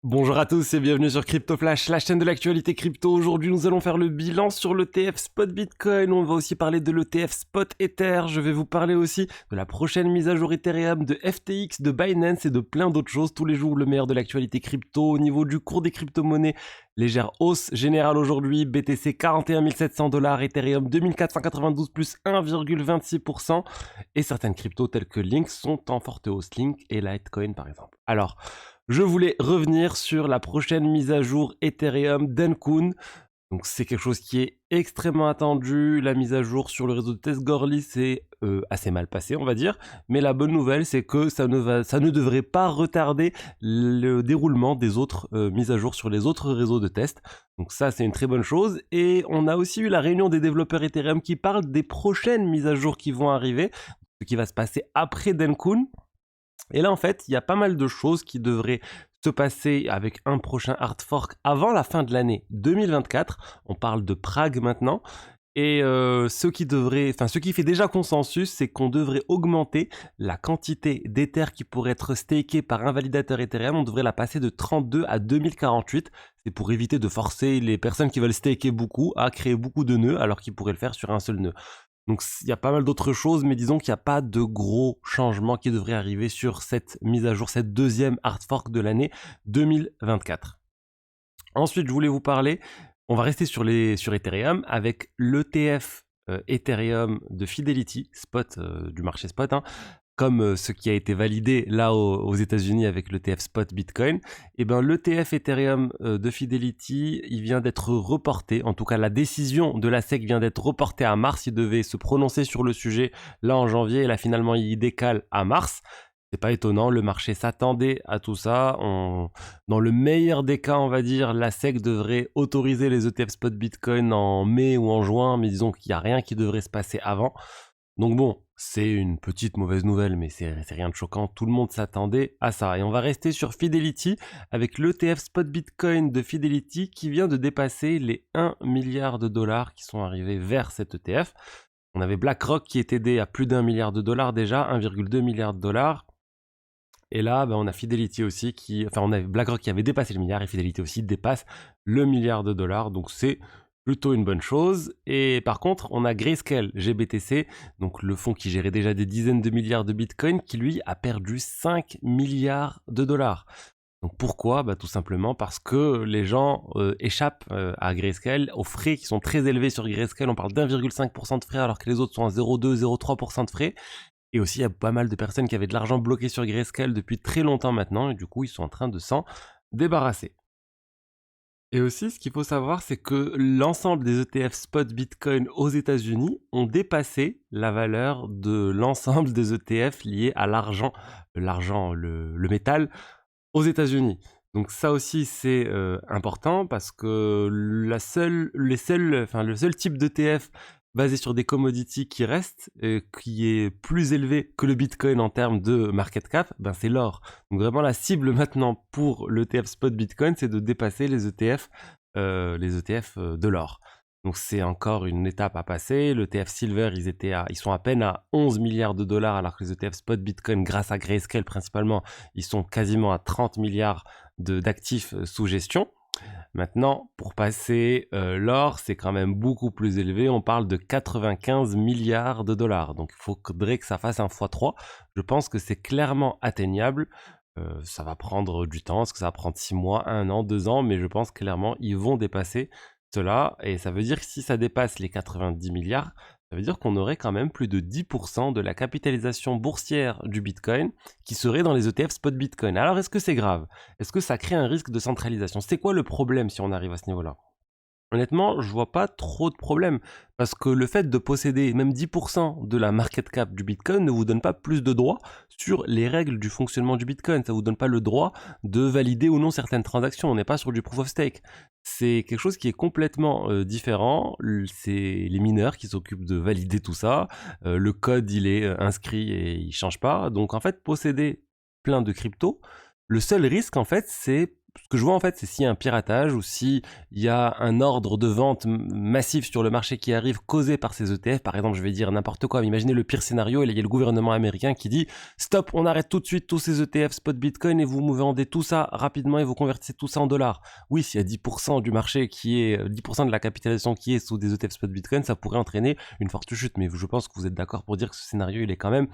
Bonjour à tous et bienvenue sur Crypto Flash, la chaîne de l'actualité crypto. Aujourd'hui, nous allons faire le bilan sur l'ETF Spot Bitcoin. On va aussi parler de l'ETF Spot Ether. Je vais vous parler aussi de la prochaine mise à jour Ethereum, de FTX, de Binance et de plein d'autres choses. Tous les jours, le meilleur de l'actualité crypto. Au niveau du cours des crypto-monnaies, légère hausse générale aujourd'hui. BTC 41 700 $, Ethereum 2492 plus 1,26%. Et certaines cryptos telles que Link sont en forte hausse. Link et Litecoin par exemple. Alors, je voulais revenir sur la prochaine mise à jour Ethereum Dencun. Donc c'est quelque chose qui est extrêmement attendu. La mise à jour sur le réseau de Tesgorly s'est assez mal passée, on va dire. Mais la bonne nouvelle, c'est que ça ne devrait pas retarder le déroulement des autres mises à jour sur les autres réseaux de test. Donc ça, c'est une très bonne chose. Et on a aussi eu la réunion des développeurs Ethereum qui parlent des prochaines mises à jour qui vont arriver, ce qui va se passer après Dencun. Et là, en fait, il y a pas mal de choses qui devraient se passer avec un prochain hard fork avant la fin de l'année 2024. On parle de Prague maintenant. Et ce qui fait déjà consensus, c'est qu'on devrait augmenter la quantité d'Ether qui pourrait être stakée par un validateur Ethereum. On devrait la passer de 32 à 2048. C'est pour éviter de forcer les personnes qui veulent staker beaucoup à créer beaucoup de nœuds alors qu'ils pourraient le faire sur un seul nœud. Donc il y a pas mal d'autres choses, mais disons qu'il n'y a pas de gros changements qui devraient arriver sur cette mise à jour, cette deuxième hard fork de l'année 2024. Ensuite, je voulais vous parler, on va rester sur Ethereum avec l'ETF Ethereum de Fidelity, spot du marché spot, hein, comme ce qui a été validé là aux États-Unis avec l'ETF Spot Bitcoin. Et ben l'ETF Ethereum de Fidelity, il vient d'être reporté. En tout cas, la décision de la SEC vient d'être reportée à mars. Il devait se prononcer sur le sujet là en janvier. Et là, finalement, il décale à mars. C'est pas étonnant, le marché s'attendait à tout ça. Dans le meilleur des cas, on va dire, la SEC devrait autoriser les ETF Spot Bitcoin en mai ou en juin, mais disons qu'il n'y a rien qui devrait se passer avant. Donc bon, c'est une petite mauvaise nouvelle, mais c'est rien de choquant. Tout le monde s'attendait à ça. Et on va rester sur Fidelity avec l'ETF Spot Bitcoin de Fidelity qui vient de dépasser les 1 milliard de dollars qui sont arrivés vers cet ETF. On avait BlackRock qui est aidé à plus d'1 milliard de dollars déjà, 1,2 milliard de dollars. Et là, on a Fidelity aussi on avait BlackRock qui avait dépassé le milliard et Fidelity aussi dépasse le milliard de dollars. Donc c'est plutôt une bonne chose. Et par contre, on a Grayscale GBTC, donc le fonds qui gérait déjà des dizaines de milliards de bitcoins, qui lui a perdu 5 milliards de dollars. Donc pourquoi ? Tout simplement parce que les gens échappent à Grayscale, aux frais qui sont très élevés sur Grayscale. On parle d'1,5% de frais alors que les autres sont à 0,2-0,3% de frais. Et aussi, il y a pas mal de personnes qui avaient de l'argent bloqué sur Grayscale depuis très longtemps maintenant, et du coup, ils sont en train de s'en débarrasser. Et aussi, ce qu'il faut savoir, c'est que l'ensemble des ETF spot Bitcoin aux États-Unis ont dépassé la valeur de l'ensemble des ETF liés à l'argent, le métal, aux États-Unis. Donc ça aussi, c'est important parce que le seul type d'ETF basé sur des commodities qui restent, qui est plus élevé que le Bitcoin en termes de market cap, c'est l'or. Donc vraiment la cible maintenant pour l'ETF Spot Bitcoin, c'est de dépasser les ETF, de l'or. Donc c'est encore une étape à passer. L'ETF Silver, ils sont à peine à 11 milliards de dollars, alors que les ETF Spot Bitcoin, grâce à Grayscale principalement, ils sont quasiment à 30 milliards d'actifs sous gestion. Maintenant, pour passer l'or, c'est quand même beaucoup plus élevé. On parle de 95 milliards de dollars. Donc, il faudrait que ça fasse un x3. Je pense que c'est clairement atteignable. Ça va prendre du temps. Est-ce que ça va prendre 6 mois, 1 an, 2 ans? Mais je pense clairement ils vont dépasser cela. Et ça veut dire que si ça dépasse les 90 milliards, ça veut dire qu'on aurait quand même plus de 10% de la capitalisation boursière du Bitcoin qui serait dans les ETF spot Bitcoin. Alors est-ce que c'est grave ? Est-ce que ça crée un risque de centralisation ? C'est quoi le problème si on arrive à ce niveau-là ? Honnêtement, je vois pas trop de problème parce que le fait de posséder même 10% de la market cap du Bitcoin ne vous donne pas plus de droits sur les règles du fonctionnement du Bitcoin. Ça vous donne pas le droit de valider ou non certaines transactions. On n'est pas sur du proof of stake. C'est quelque chose qui est complètement différent. C'est les mineurs qui s'occupent de valider tout ça. Le code, il est inscrit et il change pas. Donc en fait, posséder plein de cryptos, le seul risque, en fait, c'est ce que je vois en fait, c'est s'il y a un piratage ou s'il y a un ordre de vente massif sur le marché qui arrive causé par ces ETF. Par exemple, je vais dire n'importe quoi, mais imaginez le pire scénario, il y a le gouvernement américain qui dit stop, on arrête tout de suite tous ces ETF spot Bitcoin et vous vendez tout ça rapidement et vous convertissez tout ça en dollars. Oui, s'il y a 10% du marché qui est 10% de la capitalisation qui est sous des ETF spot Bitcoin, ça pourrait entraîner une forte chute. Mais je pense que vous êtes d'accord pour dire que ce scénario, il est quand même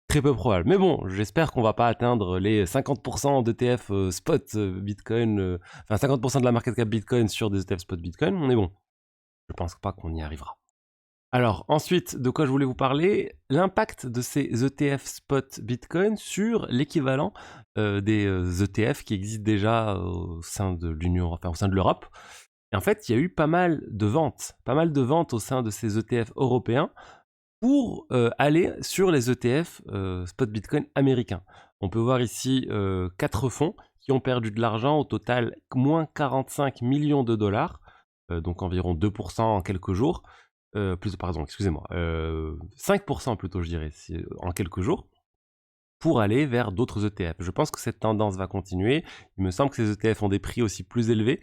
très peu probable. Mais bon, j'espère qu'on va pas atteindre les 50% d'ETF spot Bitcoin, enfin 50% de la market cap Bitcoin sur des ETF spot Bitcoin, mais bon, je pense pas qu'on y arrivera. Alors ensuite, de quoi je voulais vous parler, l'impact de ces ETF spot Bitcoin sur l'équivalent des ETF qui existent déjà au sein de l'Union, enfin au sein de l'Europe. Et en fait, il y a eu pas mal de ventes au sein de ces ETF européens pour aller sur les ETF spot Bitcoin américains. On peut voir ici 4 fonds qui ont perdu de l'argent, au total moins 45 millions de dollars, donc environ 2% en quelques jours, pardon, excusez-moi, 5% plutôt je dirais, en quelques jours, pour aller vers d'autres ETF. Je pense que cette tendance va continuer. Il me semble que ces ETF ont des prix aussi plus élevés,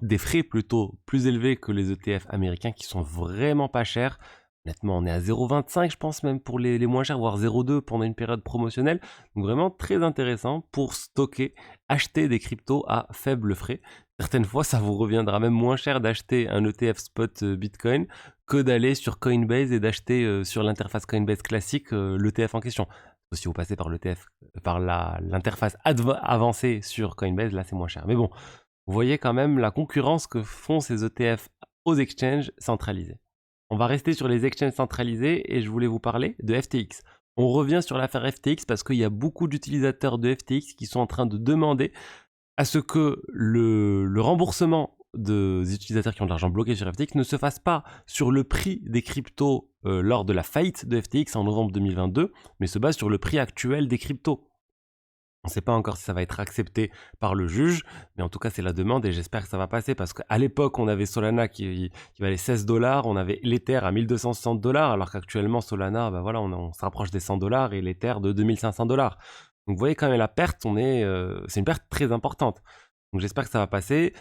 des frais plutôt plus élevés que les ETF américains qui sont vraiment pas chers. Honnêtement, on est à 0,25, je pense même pour les moins chers, voire 0,2 pendant une période promotionnelle. Donc vraiment très intéressant pour stocker, acheter des cryptos à faible frais. Certaines fois, ça vous reviendra même moins cher d'acheter un ETF spot Bitcoin que d'aller sur Coinbase et d'acheter sur l'interface Coinbase classique l'ETF en question. Si vous passez par l'ETF, par l'interface avancée sur Coinbase, là c'est moins cher. Mais bon, vous voyez quand même la concurrence que font ces ETF aux exchanges centralisés. On va rester sur les exchanges centralisés et je voulais vous parler de FTX. On revient sur l'affaire FTX parce qu'il y a beaucoup d'utilisateurs de FTX qui sont en train de demander à ce que le remboursement des utilisateurs qui ont de l'argent bloqué sur FTX ne se fasse pas sur le prix des cryptos lors de la faillite de FTX en novembre 2022, mais se base sur le prix actuel des cryptos. On ne sait pas encore si ça va être accepté par le juge, mais en tout cas c'est la demande et j'espère que ça va passer parce qu'à l'époque on avait Solana qui valait 16 $, on avait l'Ether à 1260 $, alors qu'actuellement Solana, bah voilà, on se rapproche des 100 $ et l'Ether de 2500 $. Donc vous voyez quand même la perte, c'est une perte très importante. Donc j'espère que ça va passer,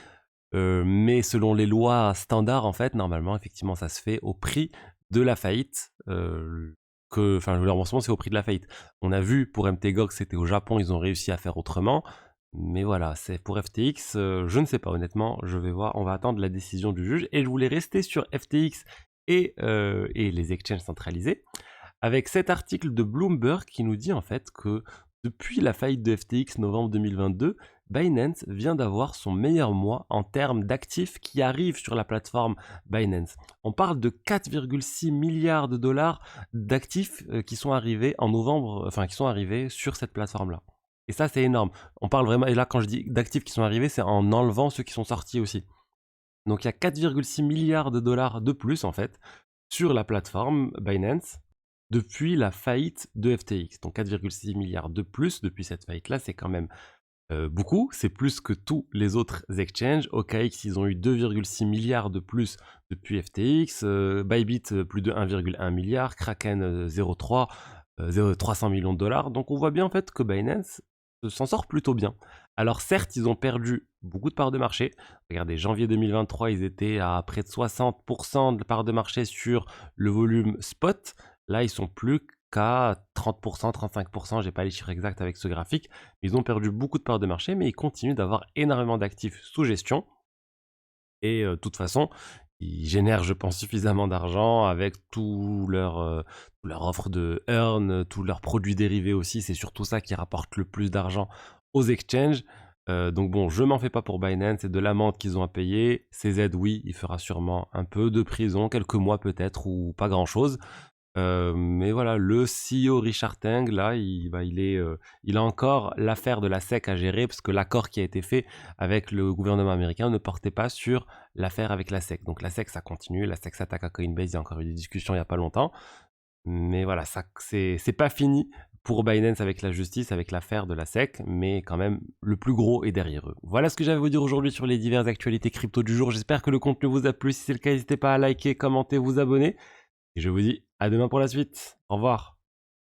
mais selon les lois standards en fait, normalement effectivement ça se fait au prix de la faillite. Le remboursement c'est au prix de la faillite. On a vu pour MTGOX, c'était au Japon, ils ont réussi à faire autrement. Mais voilà, c'est pour FTX, je ne sais pas honnêtement, je vais voir, on va attendre la décision du juge. Et je voulais rester sur FTX et les exchanges centralisés, avec cet article de Bloomberg qui nous dit en fait que depuis la faillite de FTX novembre 2022, Binance vient d'avoir son meilleur mois en termes d'actifs qui arrivent sur la plateforme Binance. On parle de 4,6 milliards de dollars d'actifs qui sont arrivés en novembre, enfin qui sont arrivés sur cette plateforme-là. Et ça, c'est énorme. On parle vraiment, et là quand je dis d'actifs qui sont arrivés, c'est en enlevant ceux qui sont sortis aussi. Donc il y a 4,6 milliards de dollars de plus en fait sur la plateforme Binance depuis la faillite de FTX. Donc 4,6 milliards de plus depuis cette faillite-là, c'est quand même beaucoup. C'est plus que tous les autres exchanges. OKX, ils ont eu 2,6 milliards de plus depuis FTX. Bybit, plus de 1,1 milliard. Kraken, 300 millions de dollars. Donc on voit bien en fait que Binance s'en sort plutôt bien. Alors certes, ils ont perdu beaucoup de parts de marché. Regardez, janvier 2023, ils étaient à près de 60% de parts de marché sur le volume spot. Là, ils sont plus qu'à 30%, 35%, j'ai pas les chiffres exacts avec ce graphique. Ils ont perdu beaucoup de parts de marché, mais ils continuent d'avoir énormément d'actifs sous gestion. Et de toute façon, ils génèrent, je pense, suffisamment d'argent avec tout leur offre de earn, tous leurs produits dérivés aussi. C'est surtout ça qui rapporte le plus d'argent aux exchanges. Donc bon, je m'en fais pas pour Binance, c'est de l'amende qu'ils ont à payer. CZ, oui, il fera sûrement un peu de prison, quelques mois peut-être, ou pas grand-chose. Mais voilà, le CEO Richard Teng, là, il a encore l'affaire de la SEC à gérer, parce que l'accord qui a été fait avec le gouvernement américain ne portait pas sur l'affaire avec la SEC. Donc la SEC, ça continue, la SEC s'attaque à Coinbase, il y a encore eu des discussions il n'y a pas longtemps. Mais voilà, ça, c'est pas fini pour Binance avec la justice, avec l'affaire de la SEC, mais quand même, le plus gros est derrière eux. Voilà ce que j'avais à vous dire aujourd'hui sur les diverses actualités crypto du jour. J'espère que le contenu vous a plu. Si c'est le cas, n'hésitez pas à liker, commenter, vous abonner. Et je vous dis à demain pour la suite. Au revoir.